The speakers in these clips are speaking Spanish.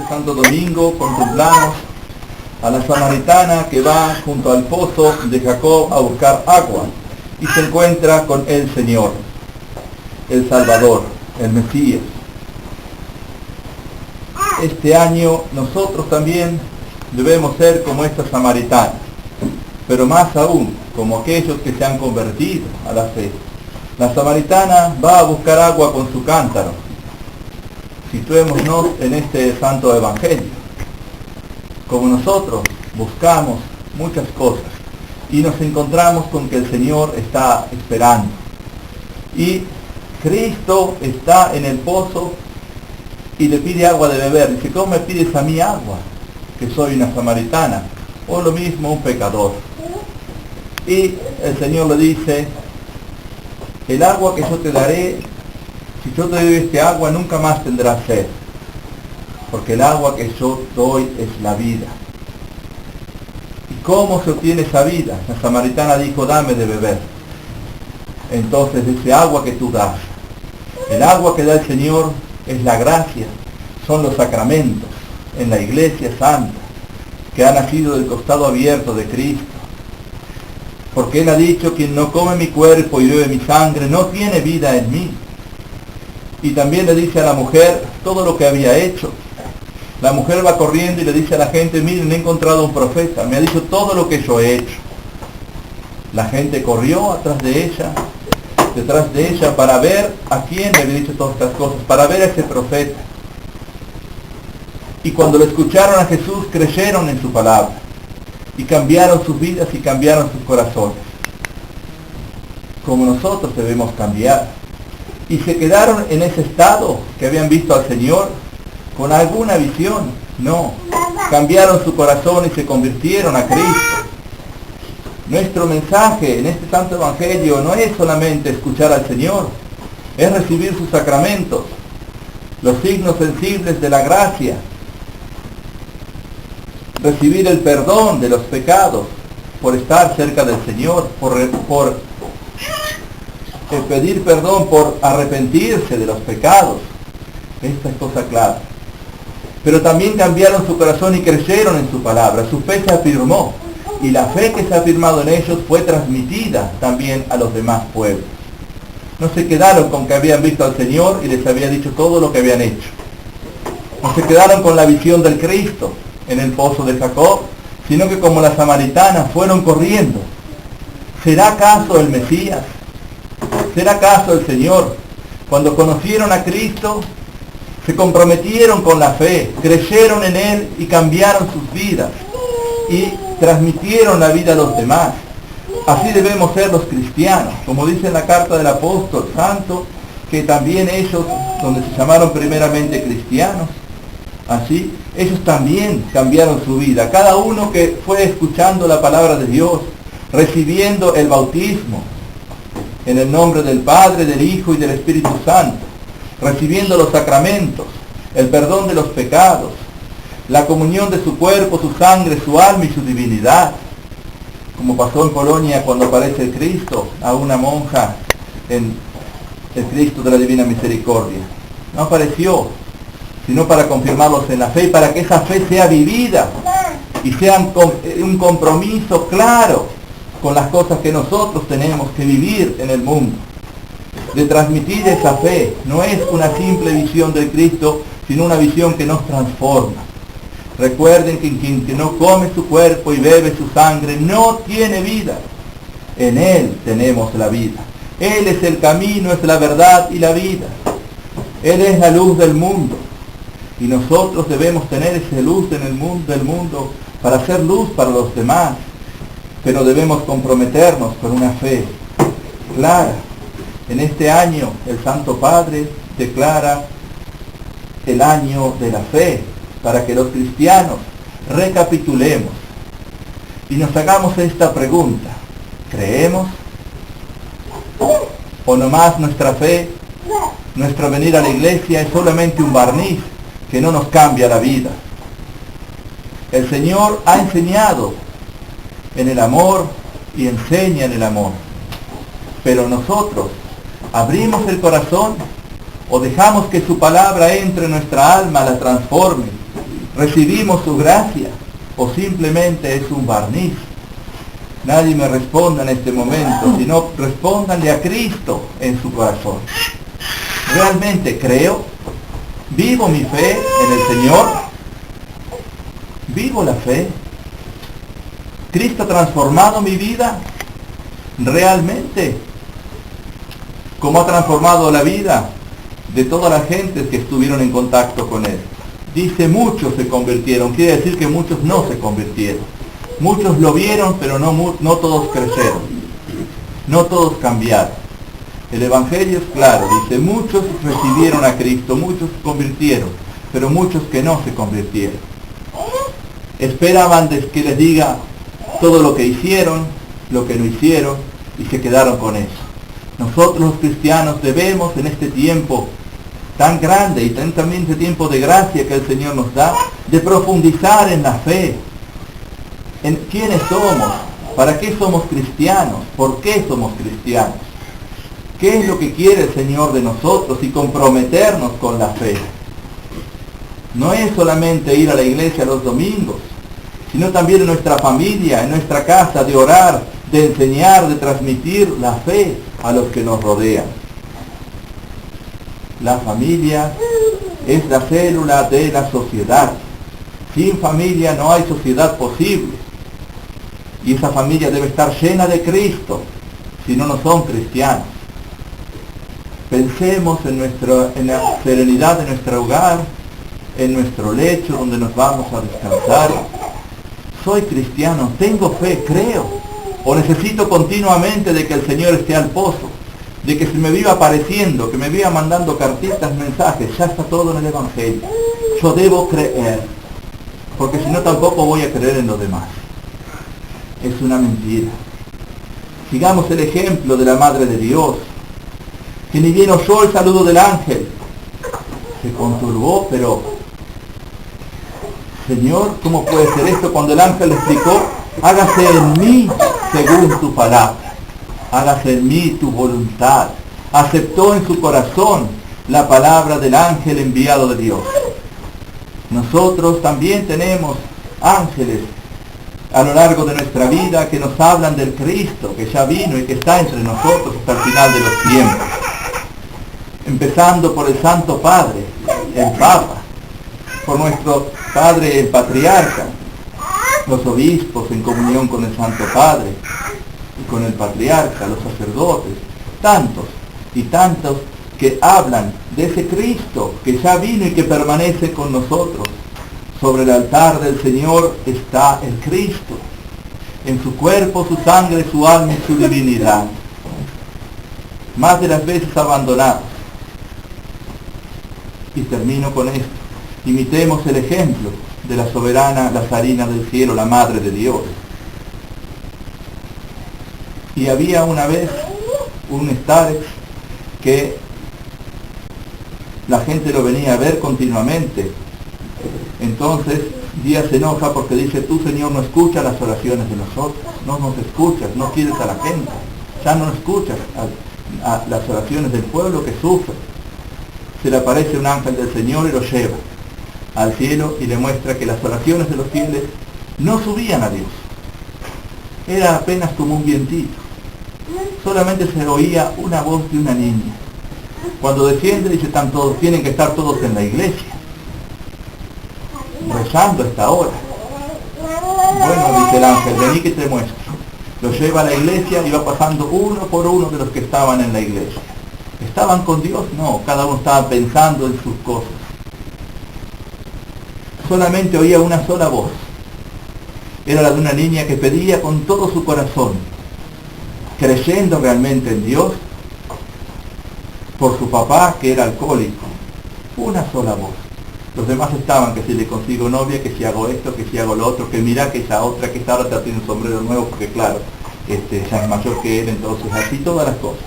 este Santo Domingo contemplamos a la samaritana que va junto al pozo de Jacob a buscar agua y se encuentra con el Señor, el Salvador, el Mesías. Este año nosotros también debemos ser como esta samaritana, pero más aún como aquellos que se han convertido a la fe. La samaritana va a buscar agua con su cántaro. Situémonos en este santo evangelio. Como nosotros buscamos muchas cosas y nos encontramos con que el Señor está esperando. Y Cristo está en el pozo y le pide agua de beber. Dice, ¿cómo me pides a mí agua? Que soy una samaritana, o lo mismo un pecador. Y el Señor le dice, el agua que yo te daré, si yo te doy este agua, nunca más tendrás sed, porque el agua que yo doy es la vida. ¿Y cómo se obtiene esa vida? La samaritana dijo, dame de beber. Entonces ese agua que tú das, el agua que da el Señor es la gracia, son los sacramentos en la Iglesia Santa, que ha nacido del costado abierto de Cristo. Porque Él ha dicho, quien no come mi cuerpo y bebe mi sangre, no tiene vida en mí. Y también le dice a la mujer todo lo que había hecho. La mujer va corriendo y le dice a la gente, miren, he encontrado un profeta, me ha dicho todo lo que yo he hecho. La gente corrió detrás de ella, para ver a quién le había dicho todas estas cosas, para ver a ese profeta. Y cuando lo escucharon a Jesús, creyeron en su palabra. Y cambiaron sus vidas y cambiaron sus corazones. Como nosotros debemos cambiar. Y se quedaron en ese estado que habían visto al Señor con alguna visión. No, cambiaron su corazón y se convirtieron a Cristo. Nuestro mensaje en este Santo Evangelio no es solamente escuchar al Señor, es recibir sus sacramentos, los signos sensibles de la gracia, recibir el perdón de los pecados por estar cerca del Señor, por pedir perdón, por arrepentirse de los pecados. Esta es cosa clara. Pero también cambiaron su corazón y creyeron en su palabra. Su fe se afirmó. Y la fe que se ha afirmado en ellos fue transmitida también a los demás pueblos. No se quedaron con que habían visto al Señor y les había dicho todo lo que habían hecho. No se quedaron con la visión del Cristo en el pozo de Jacob, sino que como la samaritana fueron corriendo. ¿Será acaso el Mesías? ¿Será acaso el Señor? Cuando conocieron a Cristo, se comprometieron con la fe, creyeron en Él y cambiaron sus vidas y transmitieron la vida a los demás. Así debemos ser los cristianos, como dice en la carta del apóstol santo, que también ellos, donde se llamaron primeramente cristianos, así, ellos también cambiaron su vida. Cada uno que fue escuchando la palabra de Dios, recibiendo el bautismo, en el nombre del Padre, del Hijo y del Espíritu Santo, recibiendo los sacramentos, el perdón de los pecados, la comunión de su cuerpo, su sangre, su alma y su divinidad, como pasó en Polonia cuando aparece el Cristo a una monja en el Cristo de la Divina Misericordia. No apareció, sino para confirmarlos en la fe y para que esa fe sea vivida y sea un compromiso claro con las cosas que nosotros tenemos que vivir en el mundo. De transmitir esa fe no es una simple visión del Cristo, sino una visión que nos transforma. Recuerden que quien no come su cuerpo y bebe su sangre no tiene vida. En Él tenemos la vida. Él es el camino, es la verdad y la vida. Él es la luz del mundo. Y nosotros debemos tener esa luz en el mundo, del mundo para hacer luz para los demás. Pero debemos comprometernos con una fe clara. En este año el Santo Padre declara el año de la fe, para que los cristianos recapitulemos y nos hagamos esta pregunta: ¿creemos? ¿O nomás nuestra fe, nuestro venir a la iglesia es solamente un barniz que no nos cambia la vida? El Señor ha enseñado en el amor y enseña en el amor, pero nosotros abrimos el corazón o dejamos que su palabra entre en nuestra alma, la transforme ¿Recibimos su gracia o simplemente es un barniz? Nadie me responda en este momento, sino respóndanle a Cristo en su corazón. ¿Realmente creo? ¿Vivo mi fe en el Señor? ¿Vivo la fe? ¿Cristo ha transformado mi vida? ¿Realmente? ¿Cómo ha transformado la vida de todas las gentes que estuvieron en contacto con Él? Dice, muchos se convirtieron. Quiere decir que muchos no se convirtieron. Muchos lo vieron, pero no todos creyeron. No todos cambiaron. El Evangelio es claro. Dice, muchos recibieron a Cristo, muchos se convirtieron, pero muchos que no se convirtieron. Esperaban que les diga todo lo que hicieron, lo que no hicieron, y se quedaron con eso. Nosotros los cristianos debemos en este tiempo tan grande y también este tiempo de gracia que el Señor nos da, de profundizar en la fe, en quiénes somos, para qué somos cristianos, por qué somos cristianos, qué es lo que quiere el Señor de nosotros y comprometernos con la fe. No es solamente ir a la iglesia los domingos, sino también en nuestra familia, en nuestra casa, de orar, de enseñar, de transmitir la fe a los que nos rodean. La familia es la célula de la sociedad. Sin familia no hay sociedad posible. Y esa familia debe estar llena de Cristo, si no, no son cristianos. Pensemos en la serenidad de nuestro hogar, en nuestro lecho donde nos vamos a descansar. Soy cristiano, tengo fe, creo. O necesito continuamente de que el Señor esté al pozo, de que se me viva apareciendo, que me viva mandando cartitas, mensajes. Ya está todo en el Evangelio. Yo debo creer, porque si no tampoco voy a creer en los demás. Es una mentira. Sigamos el ejemplo de la Madre de Dios, que ni bien oyó el saludo del ángel, se conturbó, pero Señor, ¿cómo puede ser esto? Cuando el ángel le explicó, hágase en mí según tu palabra, hágase en mí tu voluntad. Aceptó en su corazón la palabra del ángel enviado de Dios. Nosotros también tenemos ángeles a lo largo de nuestra vida que nos hablan del Cristo, que ya vino y que está entre nosotros hasta el final de los tiempos. Empezando por el Santo Padre, el Papa, por nuestro Padre el Patriarca, los obispos en comunión con el Santo Padre y con el Patriarca, los sacerdotes, tantos y tantos que hablan de ese Cristo que ya vino y que permanece con nosotros. Sobre el altar del Señor está el Cristo, en su cuerpo, su sangre, su alma y su divinidad, más de las veces abandonados. Y termino con esto. Imitemos el ejemplo de la soberana Lazarina del cielo, la Madre de Dios. Y había una vez un Starex que la gente lo venía a ver continuamente. Entonces Díaz se enoja porque dice, tú, Señor, no escuchas las oraciones de nosotros, no nos escuchas, no quieres a la gente, ya no escuchas a las oraciones del pueblo que sufre. Se le aparece un ángel del Señor y lo lleva al cielo y le muestra que las oraciones de los fieles no subían a Dios. Era apenas como un vientito. Solamente se oía una voz de una niña. Cuando desciende dice, tienen que estar todos en la iglesia, rezando a esta hora. Bueno, dice el ángel, vení que te muestro. Lo lleva a la iglesia y va pasando uno por uno de los que estaban en la iglesia. ¿Estaban con Dios? No, cada uno estaba pensando en sus cosas. Solamente oía una sola voz. Era la de una niña que pedía con todo su corazón, creyendo realmente en Dios, por su papá que era alcohólico. Una sola voz. Los demás estaban, que si le consigo novia, que si hago esto, que si hago lo otro, que mira que esa otra, que esta ahora tiene un sombrero nuevo, porque claro, ya es mayor que él, entonces así todas las cosas.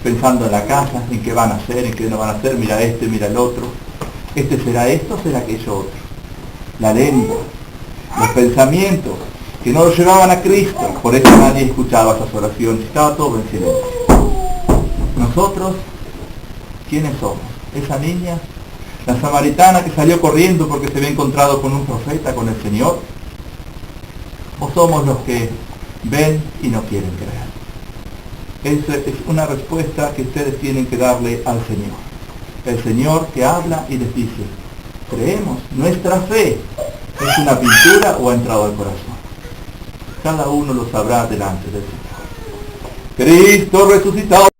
Pensando en la casa, en qué van a hacer, en qué no van a hacer, mira mira el otro. ¿Será esto o será aquello otro? La lengua, los pensamientos, que no lo llevaban a Cristo, por eso nadie escuchaba esas oraciones, estaba todo en silencio. Nosotros, ¿quiénes somos? Esa niña La samaritana que salió corriendo porque se había encontrado con un profeta, con el Señor. ¿O somos los que ven y no quieren creer? Esa es una respuesta que ustedes tienen que darle al Señor. El Señor que habla y les dice, creemos, nuestra fe es una pintura o ha entrado al corazón. Cada uno lo sabrá delante del Señor. Cristo resucitado.